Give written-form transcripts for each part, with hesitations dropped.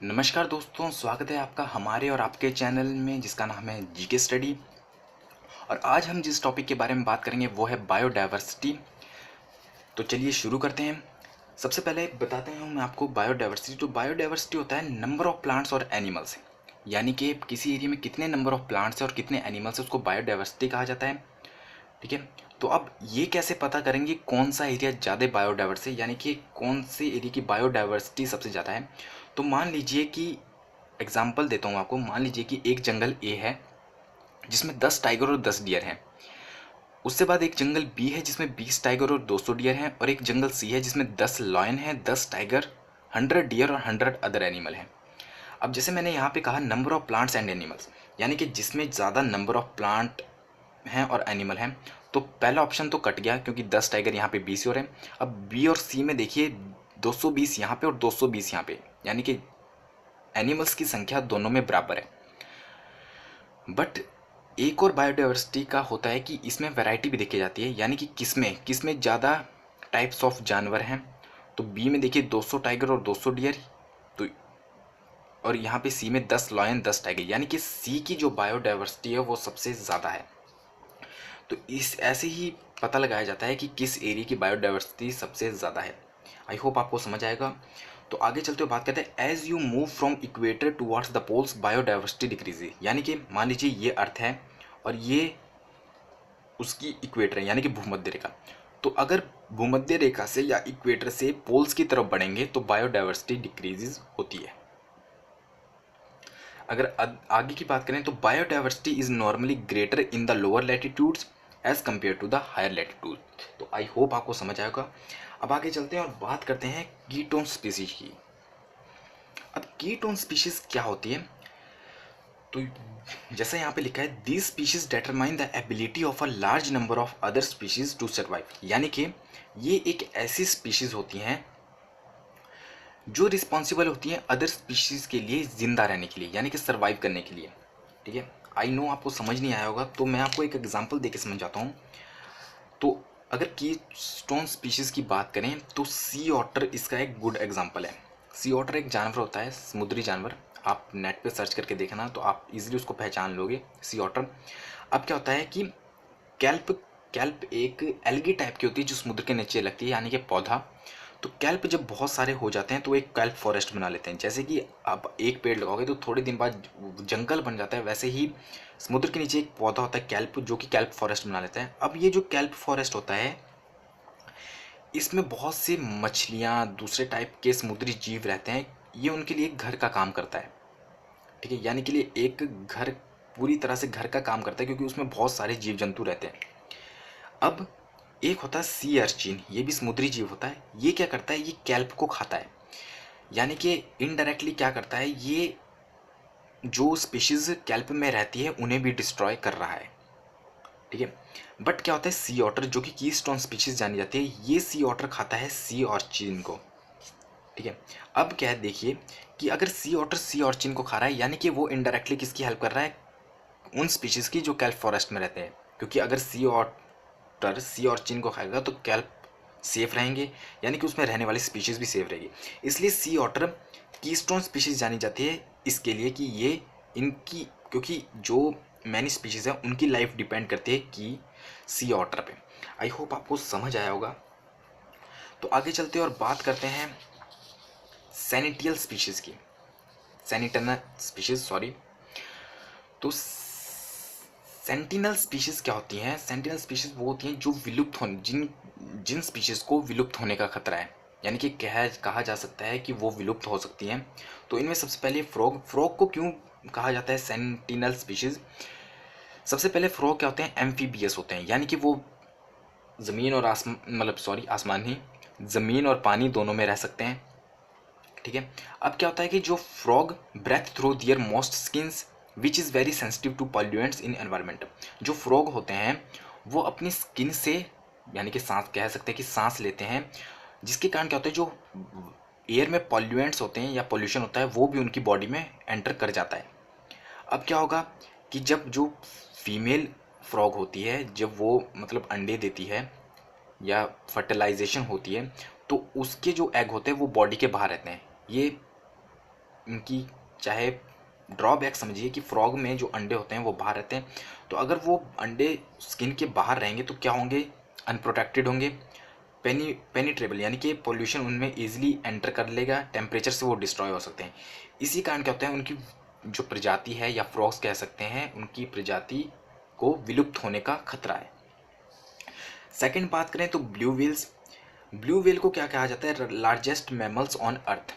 नमस्कार दोस्तों, स्वागत है आपका हमारे और आपके चैनल में जिसका नाम है जीके स्टडी। और आज हम जिस टॉपिक के बारे में बात करेंगे वो है बायोडाइवर्सिटी। तो चलिए शुरू करते हैं। सबसे पहले बताते हैं मैं आपको बायोडाइवर्सिटी। तो बायोडाइवर्सिटी होता है नंबर ऑफ प्लांट्स और एनिमल्स, यानी कि किसी एरिया में कितने नंबर ऑफ प्लांट्स हैं और कितने एनिमल्स हैं उसको बायोडाइवर्सिटी कहा जाता है। ठीक है, तो अब ये कैसे पता करेंगे कौन सा एरिया ज़्यादा बायोडाइवर्स है, यानी कि कौन से एरिया की बायोडाइवर्सिटी सबसे ज़्यादा है। तो मान लीजिए कि एग्जाम्पल देता हूँ आपको। मान लीजिए कि एक जंगल ए है जिसमें 10 टाइगर और 10 डियर हैं। उससे बाद एक जंगल बी है जिसमें 20 टाइगर और 200 डियर हैं। और एक जंगल सी है जिसमें 10 लॉयन हैं, 10 टाइगर, 100 डियर और 100 अदर एनिमल हैं। अब जैसे मैंने यहाँ पे कहा number of plants and animals, यानी कि जिसमें ज़्यादा नंबर ऑफ प्लांट हैं और एनिमल हैं, तो पहला ऑप्शन तो कट गया क्योंकि 10 टाइगर यहाँ पे 20 और हैं। अब बी और सी में देखिए 220 यहाँ पे और 220 यहाँ पे, यानी कि एनिमल्स की संख्या दोनों में बराबर है। बट एक और बायोडाइवर्सिटी का होता है कि इसमें वैरायटी भी देखी जाती है, यानी कि किसमें ज़्यादा टाइप्स ऑफ जानवर हैं। तो बी में देखिए 200 टाइगर और 200 डियर, तो और यहाँ पे सी में 10 लॉयन 10 टाइगर, यानी कि सी की जो बायोडाइवर्सिटी है वो सबसे ज़्यादा है। तो इस ऐसे ही पता लगाया जाता है कि किस एरिया की बायोडाइवर्सिटी सबसे ज़्यादा है। आई होप आपको समझ आएगा। तो आगे चलते हुए बात करते हैं as you move from equator towards the poles biodiversity decrease, यानी कि मान लीजिए ये अर्थ है और ये उसकी इक्वेटर है, यानी कि भूमध्य रेखा। तो अगर भूमध्य रेखा से या इक्वेटर से पोल्स की तरफ बढ़ेंगे तो बायोडाइवर्सिटी डिक्रीजेज होती है। अगर आगे की बात करें तो biodiversity is normally greater in the lower latitudes as compare to the higher latitude. तो आई होप आपको समझ आएगा। अब आगे चलते हैं और बात करते हैं कीटोन स्पीसीज की। अब कीटोन स्पीशीज क्या होती है, तो जैसा यहाँ पे लिखा है these species determine the ability of a large number of other species to survive, यानी कि ये एक ऐसी स्पीशीज होती हैं जो रिस्पॉन्सिबल होती हैं अदर स्पीशीज के लिए जिंदा रहने के लिए, यानी कि सर्वाइव करने के लिए। ठीक है, आई नो आपको समझ नहीं आया होगा, तो मैं आपको एक एग्जांपल देके समझाता हूँ। तो अगर कीटोन स्पीशीज की बात करें तो सी ऑटर इसका एक गुड एग्जांपल है। सी ऑटर एक जानवर होता है, समुद्री जानवर। आप नेट पे सर्च करके देखना तो आप इजीली उसको पहचान लोगे, सी ऑटर। अब क्या होता है कि कैल्प कैल्प एक एल्गी टाइप की होती है जो समुद्र के नीचे लगती है, यानी कि पौधा। तो कैल्प जब बहुत सारे हो जाते हैं तो एक कैल्प फॉरेस्ट बना लेते हैं। जैसे कि आप एक पेड़ लगाओगे तो थोड़े दिन बाद जंगल बन जाता है, वैसे ही समुद्र के नीचे एक पौधा होता है कैल्प, जो कि कैल्प फॉरेस्ट बना लेता है। अब ये जो कैल्प फॉरेस्ट होता है इसमें बहुत से मछलियाँ, दूसरे टाइप के समुद्री जीव रहते हैं। ये उनके लिए घर का काम करता है। ठीक है, यानी कि लिए एक घर पूरी तरह से घर का काम करता है, क्योंकि उसमें बहुत सारे जीव जंतु रहते हैं। अब एक होता है सी अर्चिन, ये भी समुद्री जीव होता है। ये क्या करता है, ये कैल्प को खाता है, यानी कि इनडायरेक्टली क्या करता है, ये जो स्पीशीज कैल्प में रहती है उन्हें भी डिस्ट्रॉय कर रहा है। ठीक है, बट क्या होता है सी ऑटर, जो कि कीस्टोन स्पीशीज जानी जाती है, ये सी ऑटर खाता है सी ऑर्चिन को। ठीक है, अब क्या है देखिए कि अगर सी ऑटर सी ऑर्चिन को खा रहा है, यानी कि वो इनडायरेक्टली किसकी हेल्प कर रहा है, उन स्पीशीज की जो कैल्प फॉरेस्ट में रहते हैं। क्योंकि अगर सी ऑटर सी ऑर्चिन को खाएगा तो कैल्प सेफ रहेंगे, यानी कि उसमें रहने वाली स्पीशीज भी सेफ रहेगी। इसलिए सी ऑटर कीस्टोन स्पीशीज जानी जाती है इसके लिए कि ये इनकी, क्योंकि जो मैनी स्पीशीज है उनकी लाइफ डिपेंड करती है कि सी ऑटर पे। आई होप आपको समझ आया होगा। तो आगे चलते हैं और बात करते हैं सैनिटियल स्पीशीज की, सैनिटल स्पीशीज सॉरी। तो सेंटिनल स्पीशीज क्या होती हैं, सेंटिनल स्पीशीज वो होती हैं जो विलुप्त होने, जिन जिन स्पीशीज को विलुप्त होने का खतरा है, यानी कि कहा जा सकता है कि वो विलुप्त हो सकती हैं। तो इनमें सबसे पहले फ्रॉग को क्यों कहा जाता है सेंटिनल स्पीशीज। सबसे पहले फ्रॉग क्या होते हैं, एम्फीबियस होते हैं, यानी कि वो ज़मीन और आसमान, मतलब सॉरी आसमान ही, ज़मीन और पानी दोनों में रह सकते हैं। ठीक है, अब क्या होता है कि जो frog breathe through their moist skins which is very sensitive to pollutants in environment. जो फ्रॉग होते हैं वो अपनी स्किन से, यानी कि सांस कह सकते हैं कि सांस लेते हैं, जिसके कारण क्या होता है जो एयर में पॉल्यूएंट्स होते हैं या पोल्यूशन होता है वो भी उनकी बॉडी में एंटर कर जाता है। अब क्या होगा कि जब जो फीमेल फ्रॉग होती है, जब वो मतलब अंडे देती है या फर्टिलाइजेशन होती है, तो उसके जो एग होते हैं वो बॉडी के बाहर रहते हैं। ये इनकी चाहे ड्रॉबैक समझिए कि फ्रॉग में जो अंडे होते हैं वो बाहर रहते हैं, तो अगर वो अंडे स्किन के बाहर रहेंगे तो क्या होंगे, अनप्रोटेक्टेड होंगे, पेनिट्रेबल यानी कि पोल्यूशन उनमें ईजिली एंटर कर लेगा, टेम्परेचर से वो डिस्ट्रॉय हो सकते हैं। इसी कारण क्या होता है, उनकी जो प्रजाति है या फ्रॉग्स कह सकते हैं, उनकी प्रजाति को विलुप्त होने का खतरा है। सेकंड बात करें तो ब्लू व्हेल्स, ब्लू व्हेल को क्या कहा जाता है, लार्जेस्ट मैमल्स ऑन अर्थ,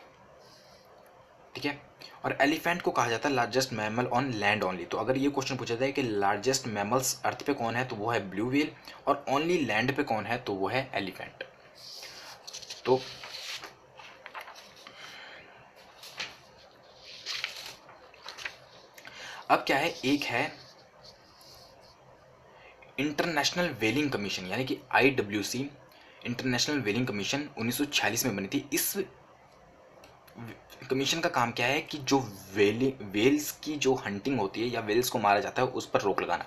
ठीक है। और एलिफेंट को कहा जाता है largest mammal on land only. तो अगर ये क्वेश्चन पूछा जाए कि लार्जेस्ट मैमल्स अर्थ पे कौन है तो वो है ब्लू व्हेल, और ओनली लैंड पे कौन है तो वो है एलिफेंट। तो अब क्या है, एक है इंटरनेशनल व्हेलिंग कमीशन यानी कि IWC, इंटरनेशनल व्हेलिंग कमीशन 1946 में बनी थी। इस कमीशन का काम क्या है कि जो वेल्स की जो हंटिंग होती है या वेल्स को मारा जाता है उस पर रोक लगाना,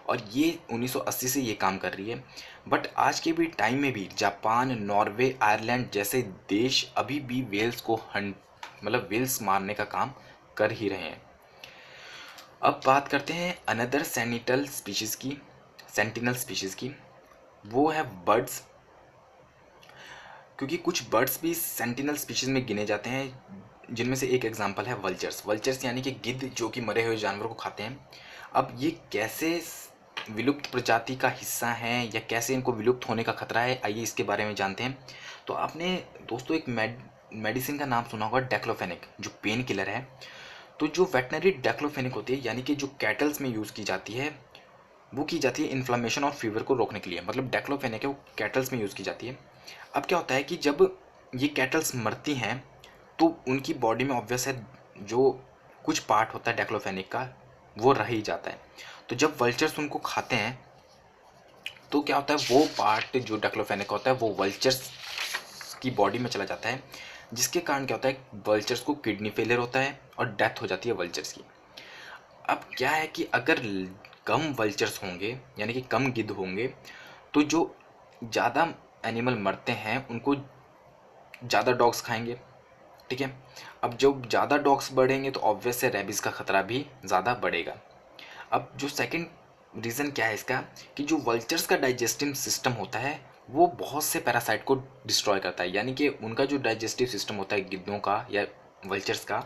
और ये 1980 से ये काम कर रही है। बट आज के भी टाइम में भी जापान, नॉर्वे, आयरलैंड जैसे देश अभी भी वेल्स को मतलब वेल्स मारने का काम कर ही रहे हैं। अब बात करते हैं अनदर सेंटिनल स्पीशीज़ की, वो है बर्ड्स, क्योंकि कुछ बर्ड्स भी सेंटिनल स्पीशीज़ में गिने जाते हैं, जिनमें से एक एग्जांपल है वल्चर्स। वल्चर्स यानी कि गिद्ध जो कि मरे हुए जानवर को खाते हैं। अब ये कैसे विलुप्त प्रजाति का हिस्सा हैं या कैसे इनको विलुप्त होने का खतरा है, आइए इसके बारे में जानते हैं। तो आपने दोस्तों एक मेडिसिन का नाम सुना होगा, डेक्लोफेनिक, जो पेन किलर है। तो जो वेटनरी डेक्लोफेनिक होती है यानी कि जो कैटल्स में यूज़ की जाती है, वो की जाती है इन्फ्लामेशन और फीवर को रोकने के लिए, मतलब डेक्लोफेनिक है वो कैटल्स में यूज़ की जाती है। अब क्या होता है कि जब ये कैटल्स मरती हैं तो उनकी बॉडी में ऑब्वियस है जो कुछ पार्ट होता है डेक्लोफेनिक का वो रह ही जाता है। तो जब वल्चर्स उनको खाते हैं तो क्या होता है, वो पार्ट जो डेक्लोफेनिक होता है वो वल्चर्स की बॉडी में चला जाता है, जिसके कारण क्या होता है, वल्चर्स को किडनी फेलियर होता है और डेथ हो जाती है वल्चर्स की। अब क्या है कि अगर कम वल्चर्स होंगे यानी कि कम गिद्ध होंगे तो जो ज़्यादा एनिमल मरते हैं उनको ज़्यादा डॉग्स खाएंगे, ठीक है। अब जब ज़्यादा डॉग्स बढ़ेंगे तो ऑब्वियस है रेबीज़ का खतरा भी ज़्यादा बढ़ेगा। अब जो सेकंड रीज़न क्या है इसका, कि जो वल्चर्स का डाइजेस्टिव सिस्टम होता है वो बहुत से पैरासाइट को डिस्ट्रॉय करता है, यानी कि उनका जो डाइजेस्टिव सिस्टम होता है गिद्धों का या वल्चर्स का,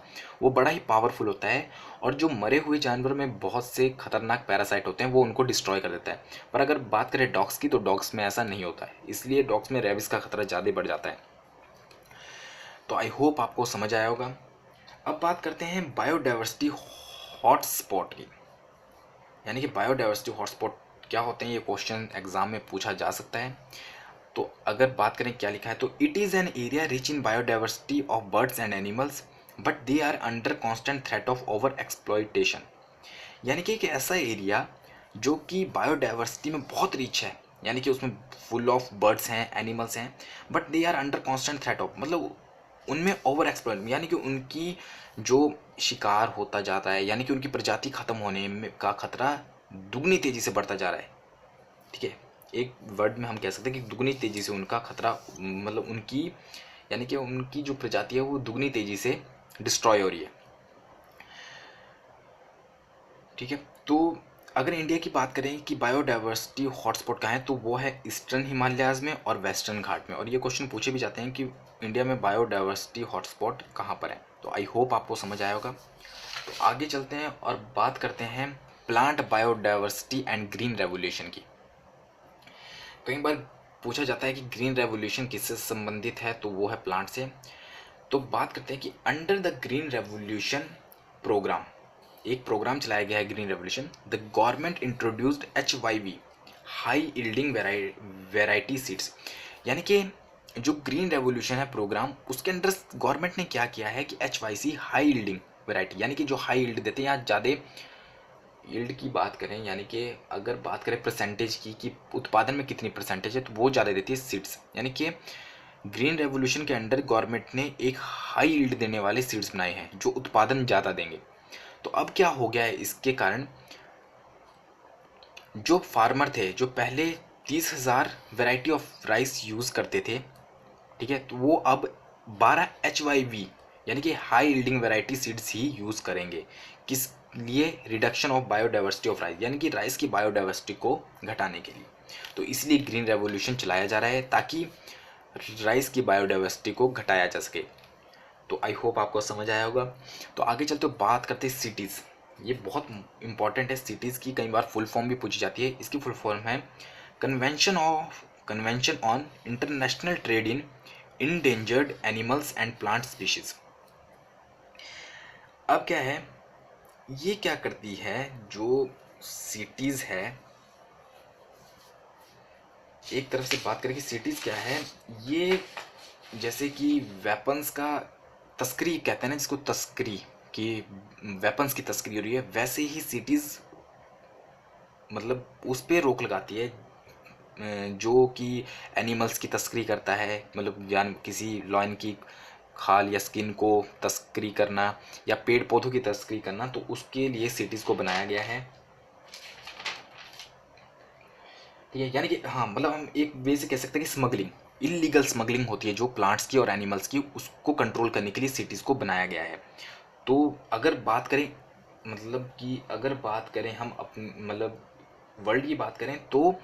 वो बड़ा ही पावरफुल होता है, और जो मरे हुए जानवर में बहुत से खतरनाक पैरासाइट होते हैं वो उनको डिस्ट्रॉय कर देता है। पर अगर बात करें डॉग्स की तो डॉग्स में ऐसा नहीं होता है, इसलिए डॉग्स में रेबीज़ का खतरा ज़्यादा बढ़ जाता है। तो आई होप आपको समझ आया होगा। अब बात करते हैं बायोडाइवर्सिटी हॉटस्पॉट की, यानी कि बायोडाइवर्सिटी हॉटस्पॉट क्या होते हैं, ये क्वेश्चन एग्जाम में पूछा जा सकता है। तो अगर बात करें क्या लिखा है, तो it is an area rich in biodiversity of birds and animals but they are under constant threat of over exploitation, यानी कि एक ऐसा एरिया जो कि बायोडाइवर्सिटी में बहुत रिच है, यानी कि उसमें फुल ऑफ बर्ड्स हैं, एनिमल्स हैं, but they are under constant threat of, मतलब उनमें ओवर एक्सप्लॉयट यानी कि उनकी जो शिकार होता जाता है, यानी कि उनकी प्रजाति खत्म होने का खतरा दुगनी तेजी से बढ़ता जा रहा है, ठीक है। एक वर्ड में हम कह सकते हैं कि दुगनी तेजी से उनका खतरा, मतलब उनकी यानी कि उनकी जो प्रजाति है वो दुगनी तेजी से डिस्ट्रॉय हो रही है, ठीक है। तो अगर इंडिया की बात करें कि बायोडाइवर्सिटी हॉटस्पॉट कहाँ है, तो वो है ईस्टर्न हिमालयाज़ में और वेस्टर्न घाट में, और ये क्वेश्चन पूछे भी जाते हैं कि इंडिया में बायोडाइवर्सिटी हॉटस्पॉट कहाँ पर है। तो आई होप आपको समझ आया होगा। तो आगे चलते हैं और बात करते हैं plant biodiversity and green revolution की। कई बार पूछा जाता है कि ग्रीन रेवोल्यूशन किससे संबंधित है, तो वो है प्लांट से। तो बात करते हैं कि under the green revolution programme, एक प्रोग्राम चलाया गया है green revolution, the government introduced HYV high yielding variety seeds, यानी कि जो ग्रीन रेवोल्यूशन है प्रोग्राम, उसके अंदर गवर्नमेंट ने क्या किया है कि HYC हाई यील्डिंग वेराइटी, यानी कि जो हाई यील्ड देते हैं, या ज़्यादा यील्ड की बात करें, यानी कि अगर बात करें परसेंटेज की कि उत्पादन में कितनी परसेंटेज है, तो वो ज़्यादा देती है सीड्स, यानी कि ग्रीन रेवोल्यूशन के अंडर गवर्नमेंट ने एक हाई यील्ड देने वाले सीड्स बनाए हैं जो उत्पादन ज़्यादा देंगे। तो अब क्या हो गया है, इसके कारण जो फार्मर थे जो पहले 30,000 वैरायटी ऑफ राइस यूज़ करते थे, ठीक है, तो वो अब 12 HYV यानी कि हाई यील्डिंग वैरायटी सीड्स ही यूज़ करेंगे। किस लिए? Reduction of biodiversity of rice, यानी कि राइस की बायोडाइवर्सिटी को घटाने के लिए। तो इसलिए ग्रीन रेवोल्यूशन चलाया जा रहा है ताकि राइस की बायोडाइवर्सिटी को घटाया जा सके। तो आई होप आपको समझ आया होगा। तो आगे चलते बात करते हैं सिटीज़। ये बहुत इंपॉर्टेंट है सिटीज़ की, कई बार फुल फॉर्म भी पूछी जाती है। इसकी फुल फॉर्म है convention on international trade in endangered animals and plant species. अब क्या है, ये क्या करती है, जो सिटीज़ है, एक तरफ से बात करें कि सिटीज़ क्या है, ये जैसे कि वेपन्स का तस्करी कहते हैं ना, जिसको तस्करी कि वेपन्स की तस्करी हो रही है, वैसे ही सिटीज़ मतलब उस पर रोक लगाती है जो कि एनिमल्स की तस्करी करता है, मतलब जान किसी लॉयन की खाल या स्किन को तस्करी करना या पेड़ पौधों की तस्करी करना, तो उसके लिए सिटीज़ को बनाया गया है। ठीक है, यानी कि हाँ, मतलब हम एक वे से कह सकते हैं कि स्मगलिंग, इलीगल स्मगलिंग होती है जो प्लांट्स की और एनिमल्स की, उसको कंट्रोल करने के लिए सिटीज़ को बनाया गया है। तो अगर बात करें, मतलब कि अगर बात करें हम अपनी मतलब वर्ल्ड की बात करें, तो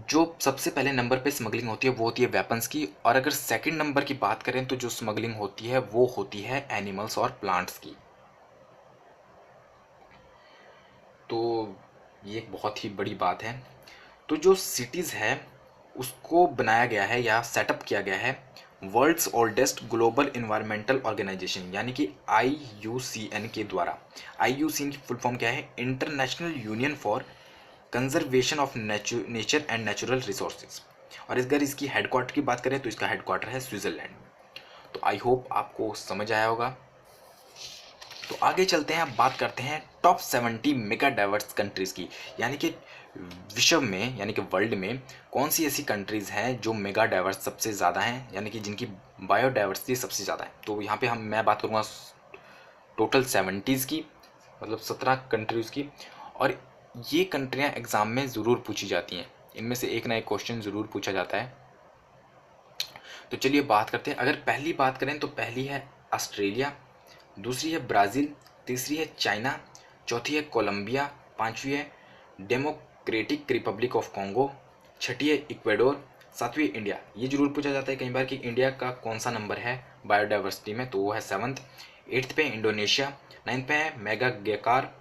जो सबसे पहले नंबर पे स्मगलिंग होती है वो होती है वेपन्स की, और अगर सेकंड नंबर की बात करें तो जो स्मगलिंग होती है वो होती है एनिमल्स और प्लांट्स की। तो ये एक बहुत ही बड़ी बात है। तो जो सिटीज़ है उसको बनाया गया है या सेटअप किया गया है world's oldest global environmental organisation यानी कि IUCN के द्वारा। IUCN की फुल फॉर्म क्या है? International union for conservation of nature and natural resources. और अगर इसकी हेडक्वार्टर की बात करें तो इसका हेडक्वार्टर है स्विट्ज़रलैंड। तो आई होप आपको समझ आया होगा। तो आगे चलते हैं, अब बात करते हैं टॉप 70 मेगा डाइवर्स कंट्रीज़ की, यानी कि विश्व में यानी कि वर्ल्ड में कौन सी ऐसी कंट्रीज़ हैं जो मेगा डाइवर्स सबसे ज़्यादा हैं, यानी कि जिनकी बायोडाइवर्सिटी सबसे ज़्यादा है। तो यहाँ पे मैं बात करूँगा टोटल 70s की, मतलब 17 कंट्रीज़ की। और ये कंट्रियाँ एग्ज़ाम में ज़रूर पूछी जाती हैं, इनमें से एक ना एक क्वेश्चन ज़रूर पूछा जाता है। तो चलिए बात करते हैं। अगर पहली बात करें तो पहली है ऑस्ट्रेलिया, दूसरी है ब्राज़ील, तीसरी है चाइना, चौथी है कोलंबिया, पांचवी है डेमोक्रेटिक रिपब्लिक ऑफ कॉन्गो, छठी है इक्वेडोर, सातवीं इंडिया। ये जरूर पूछा जाता है कई बार कि इंडिया का कौन सा नंबर है बायोडाइवर्सिटी में, तो वो है 7th। 8th पे इंडोनेशिया, 9th पे है मेडागास्कर,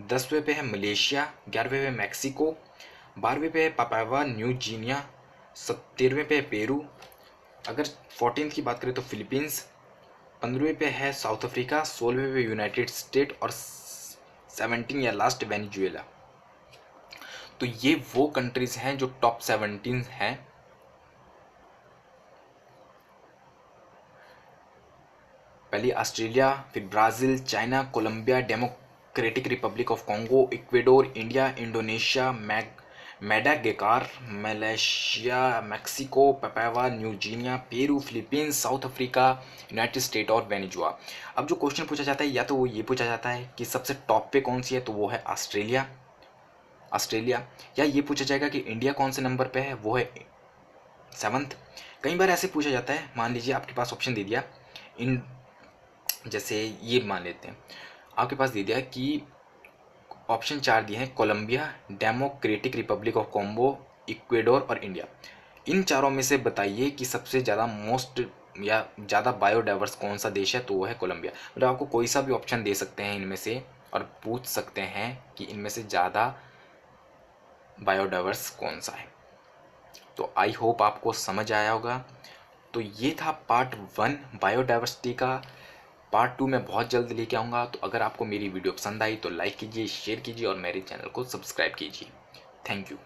10वें पे है मलेशिया, 11वें पे मैक्सिको, 12वें पे है पापुआ न्यू गिनिया, 13वें पे है पेरू। अगर 14th की बात करें तो फिलीपींस, 15वें पे है साउथ अफ्रीका, 16वें पे यूनाइटेड स्टेट और 17 या लास्ट वेनेजुएला। तो ये वो कंट्रीज हैं जो टॉप 17 हैं। पहली ऑस्ट्रेलिया, फिर Brazil, China, Colombia, Democratic Republic of Congo, Ecuador, India, Indonesia, Madagascar, Malaysia, Mexico, Papua New Guinea, Peru, Philippines, South Africa, United State और वेनेजुआ। अब जो क्वेश्चन पूछा जाता है या तो वो ये पूछा जाता है कि सबसे टॉप पे कौन सी है, तो वो है ऑस्ट्रेलिया, या ये पूछा जाएगा कि इंडिया कौन से नंबर पे है, वो है 7th। कई बार ऐसे पूछा जाता है, मान लीजिए आपके पास ऑप्शन दे दिया इन, जैसे ये मान लेते हैं आपके पास दे दिया कि ऑप्शन 4 दिए हैं Colombia, Democratic Republic of Congo, Ecuador और इंडिया। इन चारों में से बताइए कि सबसे ज़्यादा मोस्ट या ज़्यादा बायोडाइवर्स कौन सा देश है, तो वो है कोलंबिया। मतलब आपको कोई सा भी ऑप्शन दे सकते हैं इनमें से और पूछ सकते हैं कि इनमें से ज़्यादा बायोडाइवर्स कौन सा है। तो आई होप आपको समझ आया होगा। तो ये था पार्ट 1 बायोडाइवर्सिटी का। पार्ट 2 मैं बहुत जल्द लेके आऊँगा। तो अगर आपको मेरी वीडियो पसंद आई तो लाइक कीजिए, शेयर कीजिए और मेरे चैनल को सब्सक्राइब कीजिए। Thank you.